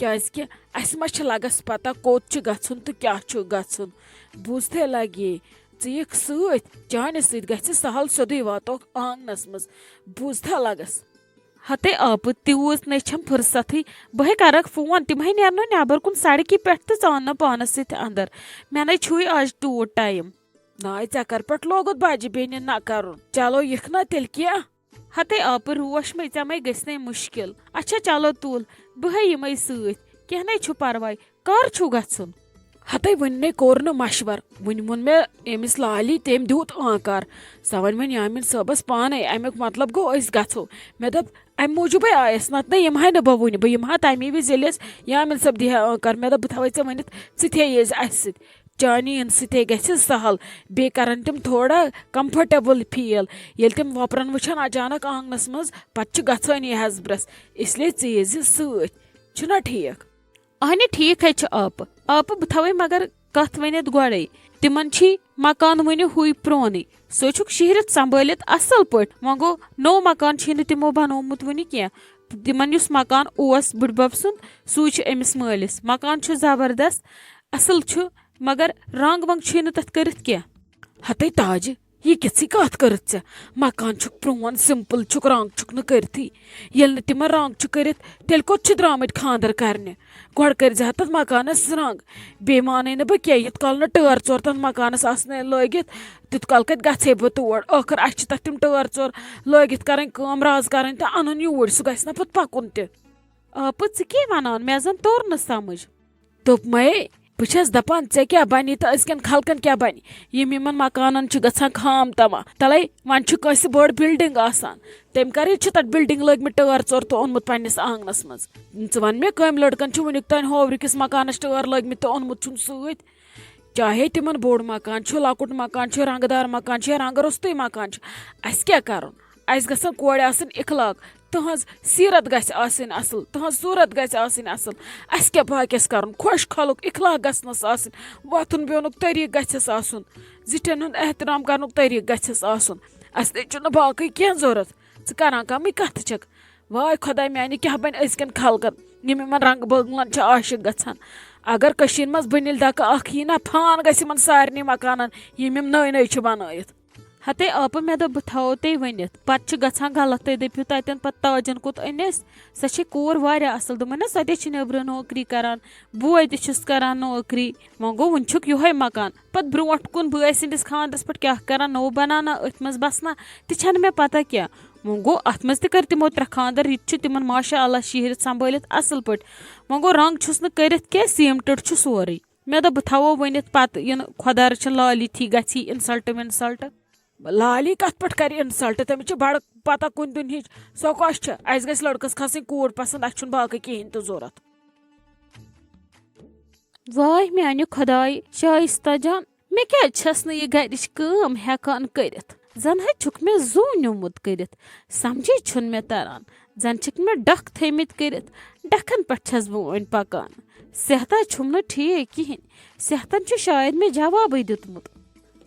کیازکہِ اَسہِ ما چھِ لگس پتہ کوٚت چھُ گژھُن تہٕ کیٛاہ چھُ گژھُن بوٗزتھے لگے ژٕ یِکھ سۭتۍ چانہِ سۭتۍ گژھِ سہل سیوٚدُے واتوکھ آنگنس منٛز بوٗزتھا لگس ہتے آپہٕ تیوٗت نَے چھم فرستھٕے بہے کرکھ فون تِمے نیرنو نیبر کُن سڑکہِ پٮ۪ٹھ تہٕ ژاننو پانس سۭتۍ اندر مےٚ نَے چھُے آز ٹوٗٹ ٹایم ناے ژےٚ کر پٮ۪ٹھ لوگُت بجہِ بیٚنہِ نہ کرُن چلو یِکھ نا تیٚلہِ کینٛہہ ہتے آپہٕ روش مے ژےٚ مے گٔژھنَے مُشکِل اچھا چلو تُل بہے یِمے سۭتۍ کینٛہہ نَے چھُ پرواے کر چھُ گژھُن ہتے وُنہِ کوٚر نہٕ مشور وُنہِ ووٚن مےٚ أمِس لالہِ تٔمۍ دیُت آنکار سۄ وۄنۍ وۄنۍ یامین صٲبس پانے امیُک مطلب گوٚو أسۍ گژھو مےٚ دوٚپ امہِ موٗجوٗبے آیس نتہٕ نہٕ یِمہے نہٕ بہٕ وُنہِ بہٕ یِمہٕ ہا تمی وِزِ ییٚلہِ أسۍ یامین صٲب دی ہا آنکار مےٚ دوٚپ بہٕ تھاوے ژےٚ ؤنِتھ ژٕ تہِ ییٖزِ اسہِ سۭتۍ چانہِ یِنہٕ سۭتے گژھِ سہل بیٚیہِ کرن تِم تھوڑا کمفٲٹیبٕل فیٖل ییٚلہِ تِم وۄپرن وٕچھن اچانک آنگنس منٛز پتہٕ چھِ گژھٲنی حسبرس اسلیے ژٕ ییٖزِ سۭتۍ چھُنا ٹھیٖک اہنہِ ٹھیٖک ہے چھُ آپہٕ بہٕ تھاوے مگر کتھ ؤنِتھ گۄڈے تِمن چھی مکان وُنہِ ہُے پرونٕے سُہ چھُکھ شیہرِتھ سمبٲلِتھ اصل پٲٹھۍ وۄنۍ گوٚو نوٚو مکان چھی نہٕ تِمو بنومُت وُنہِ کینٛہہ تِمن یُس مکان اوس بٕڈبب سُنٛد سُے چھُ أمِس مٲلِس مکان چھُ زبردست اصل چھُ مگر رنٛگ ونٛگ چھُے نہٕ تتھ کٔرِتھ کینٛہہ ہتے تاجہِ یہِ کِژھٕے کتھ کٔرٕتھ ژےٚ مکان چھُکھ پرون سمپل چھُکھ رنٛگ چھُکھ نہٕ کٔرتھٕے ییٚلہِ نہٕ تِمن رنٛگ چھُ کٔرِتھ تیٚلہِ کوٚت چھِ درٛامٕتۍ خانٛدر کرنہِ گۄڈٕ کٔرزِ ہا تتھ مکانس رنٛگ بیٚیہِ مانے نہٕ بہٕ کینٛہہ یِتھ کال نہٕ ٹٲر ژور تتھ مکانس آسنے لٲگِتھ تیُت کال کتہِ گژھے بہٕ تور ٲخٕر اسہِ چھِ تتھ تِم ٹٲر ژور لٲگِتھ کرٕنۍ کٲم راز کرٕنۍ تہٕ انُن یوٗرۍ سُہ گژھِ نا پتہٕ پکُن تہِ آپہٕ ژٕ کیٛاہ ونان مےٚ زن توٚر نہٕ سمجھ دوٚپمے بہٕ چھس دپان ژےٚ کیٛاہ بنی تہٕ أزکٮ۪ن خلقن کیٛاہ بنہِ یِمن مکانن چھُ گژھان خام تما تلے وۄنۍ چھُ کٲنٛسہِ بٔڑ بلڈنگ آسان تمہِ کری چھِ تتھ بلڈنگ لٲگمٕتۍ ٹٲر ژور تہٕ اوٚنمُت پننِس آنگنس منٛز ژٕ ون مےٚ کٔمۍ لڑکن چھِ وُنیُک تانۍ ہوورِکِس مکانس ٹٲر لٲگمٕتۍ تہٕ اوٚنمُت چھُن سۭتۍ چاہے تِمن بوٚڑ مکان چھُ لۄکُٹ مکان چھُ رنٛگہٕ دار مکان چھُ یا رنٛگہٕ روٚستُے مکان چھُ اسہِ کیٛاہ کرُن اسہِ گژھن کورِ آسٕنۍ اخلاق تہنٛز سیٖرت گژھِ آسٕنۍ اصل تہنٛز صوٗرت گژھِ آسٕنۍ اصل اسہِ کیٛاہ باقیس کرُن خۄش خلُک اخلاق گژھنس آسٕنۍ وۄتھُن بیٚہنُک طریٖقہٕ گژھٮ۪س آسُن زِٹھٮ۪ن ہُنٛد احترام کرنُک طریٖقہٕ گژھٮ۪س آسُن اسہِ نے چھُنہٕ باقٕے کینٛہہ ضوٚرتھ ژٕ کران کمٕے کتھٕ چھکھ واے خۄداے میانہِ کیٛاہ بنہِ أزکٮ۪ن خلقن یِم یِمن رنٛگہٕ بنگلن چھِ عاشق گژھان اگر کٔشیٖرِ منٛز بٕنِل دکہٕ اکھ یی نا فان گژھِ یِمن سارنٕے مکانن یِم نٔے نٔے چھِ بنٲیِتھ ہتے آپہٕ مےٚ دوٚپ بہٕ تھاوو تۄہہِ ؤنِتھ پتہٕ چھُ گژھان غلط تُہۍ دٔپِو تتٮ۪ن پتہٕ تاجن کوٚت أنِس سۄ چھِ کوٗر واریاہ اصل دوٚپمَے نا سۄ تہِ چھِ نیٚبرٕ نوکری کران بوے تہِ چھُس کران نوکری وۄنۍ گوٚو وُنہِ چھُکھ یِہوے مکان پتہٕ برونٛٹھ کُن بٲے سٕنٛدِس خانٛدرس پٮ۪ٹھ کیٛاہ کران نوٚو بنانا أتھۍ منٛز بسنا تہِ چھنہٕ مےٚ پتہ کینٛہہ وۄنۍ گوٚو اتھ منٛز تہِ کٔرۍ تِمو 3 خانٛدر یہِ تہِ چھُ تِمن ماشاء اللہ شیہرِتھ سمبٲلِتھ اصل پٲٹھۍ وۄنۍ گوٚو رنٛگ چھُس نہٕ کٔرِتھ کینٛہہ سیٖمٹٕڈ چھُ سورُے مےٚ دوٚپ بہٕ تھاوو ؤنِتھ پتہٕ یِنہٕ خۄدا رٔچھِنۍ لالہِ تھی گژھِ اِنسلٹ وِنسلٹ لالی کتھ پٮ۪ٹھ کرِ اِنسلٹ تٔمِس چھِ بڑٕ پتہ کُنہِ دُنہِچ سۄ کۄس چھِ اسہِ گژھِ لڑکس کھسٕنۍ کوٗر پسنٛد اسہِ چھُنہٕ باقٕے کہیٖنۍ تہِ ضوٚرتھ واے میانہِ خۄداے شایستہ جان مےٚ کیٛازِ چھس نہٕ یہِ گرِچ کٲم ہٮ۪کان کٔرِتھ زن ہے چھُکھ مےٚ زوٗ نیوٗمُت کٔرِتھ سمجھے چھُنہٕ مےٚ تران زن چھِکھ مےٚ ڈکھ تھٲمٕتۍ کٔرِتھ ڈکھن پٮ۪ٹھ چھس بہٕ وۄنۍ پکان صحتہ چھُم نہٕ ٹھیٖک کہیٖنۍ صحتن چھُ شاید مےٚ جوابٕے دیُتمُت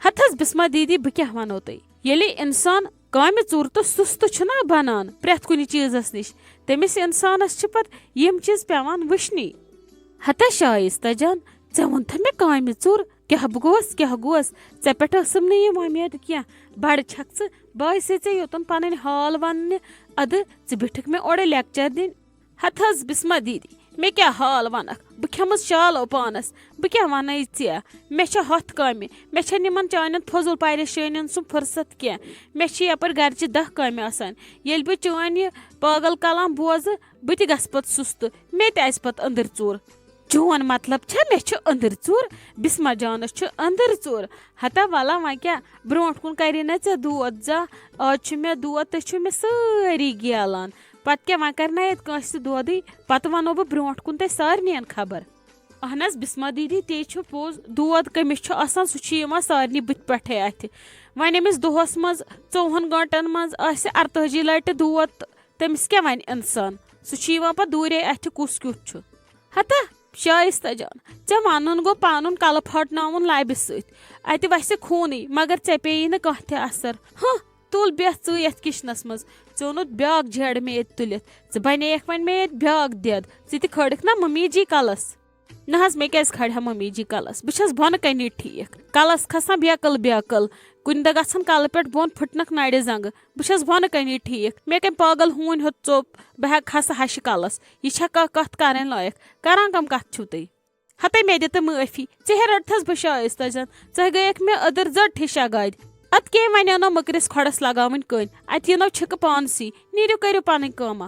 ہتھ حظ بسما دیدی بہٕ کیٛاہ ونو تۄہہِ ییٚلے اِنسان کامہِ ژوٚر تہٕ سُستہٕ چھُنا بنان پرٮ۪تھ کُنہِ چیٖزس نِش تٔمِس اِنسانس چھِ پتہٕ یِم چیٖز پیٚوان وٕچھنی ہتا شایستہ جان ژےٚ ووٚنتھٕ مےٚ کامہِ ژوٚر کیٛاہ بہٕ گوس ژےٚ پٮ۪ٹھ ٲسٕم نہٕ یہِ وۄمید کینٛہہ بڑٕ چھکھ ژٕ باسے ژےٚ یوٚتن پنٕنۍ حال وننہِ ادٕ ژٕ بیٖٹھکھ مےٚ اورے لیکچر دِنۍ ہتھ حظ بسما دیدی مےٚ کیٛاہ حال ونکھ بہٕ کھیٚمٕژ شالو پانس بہٕ کیٛاہ ونے ژےٚ مےٚ چھےٚ ہۄتھ کامہِ مےٚ چھنہٕ یِمن چانٮ۪ن فضوٗل پریشٲنین سُہ فرست کینٛہہ مےٚ چھِ یپٲرۍ گرچہِ 10 کامہِ آسان ییٚلہِ بہٕ چٲنۍ یہِ پاگل کلام بوزٕ بہٕ تہِ گژھٕ پتہٕ سُستہٕ مےٚ تہِ آسہِ پتہٕ أنٛدٕر ژوٚر چون مطلب چھا مےٚ چھُ أنٛدٕر ژوٚر بسما جانس چھُ أنٛدٕر ژوٚر ہتا ولا وۄنۍ کیٛاہ برونٛٹھ کُن کری نا ژےٚ دود زا آز چھُ مےٚ دود تُہۍ چھِو مےٚ سٲری گیلان پتہٕ کیٛاہ وۄنۍ کرنا ییٚتہِ کٲنٛسہِ دودٕے پتہٕ ونو بہٕ برونٛٹھ کُن تۄہہِ سارنٕین خبر اہن حظ بسما دیدی تے چھُ پوٚز دود کٔمِس چھُ آسان سُہ چھُ یِوان سارنٕے بٕتھِ پٮ۪ٹھے اتھِ وۄنۍ أمِس دۄہس منٛز 24 گٲنٛٹن منٛز آسہِ 48 لٹہِ دود تہٕ تٔمِس کیٛاہ ونہِ انسان سُہ چھُ یِوان پتہٕ دوٗرے اتھِ کُس کیُتھ چھُ ہتا شایستہ جان ژےٚ ونُن گوٚو پنُن کلہٕ پھاٹناوُن لبہِ سۭتۍ اتہِ وسہِ خوٗنٕے مگر ژےٚ پیٚیی نہٕ کانٛہہ تہِ اثر تُل بیٚہہ ژٕ یتھ کِچنس منٛز ژٕ اوٚنُتھ بیٛاکھ جیڈٕ مےٚ ییٚتہِ تُلِتھ ژٕ بَنییَکھ وۄنۍ مےٚ ییٚتہِ بیٛاکھ دٮ۪د ژٕ تہِ کھٲڑِکھ نا مٔمی جی کَلَس نہ حظ مےٚ کیٛازِ کھالہِ ہا مٔمی جی کَلَس بہٕ چھَس بۄنہٕ کَنی ٹھیٖک کَلَس کھسان بیکٕل بیکٕل کُنہِ دۄہ گژھان کَلہٕ پٮ۪ٹھ بۄن پھٕٹنَکھ نَرِ زنٛگہٕ بہٕ چھَس بۄنہٕ کَنی ٹھیٖک مےٚ کَمہِ پاگل ہوٗنۍ ہیوٚت ژوٚپ بہٕ ہٮ۪کہٕ کھسہٕ ہَشہِ کَلَس یہِ چھا کانٛہہ کَتھ کَرٕنۍ لایق کَران کَم کَتھ چھُو تُہۍ ہَتے مےٚ دِ تہٕ معٲفی ژےٚ رٔٹتھَس بہٕ شایِستہ جان ژےٚ گٔیَکھ مےٚ أدٕر زٔٹ ہِش گاڑِ اَدٕ کیٚنٛہہ وَنیو نہٕ مٔکرِس کھۄڈَس لگاوٕنۍ کٔنۍ اَتہِ یِنو چھِکہٕ پانسٕے نیٖرِو کٔرِو پَنٕنۍ کٲما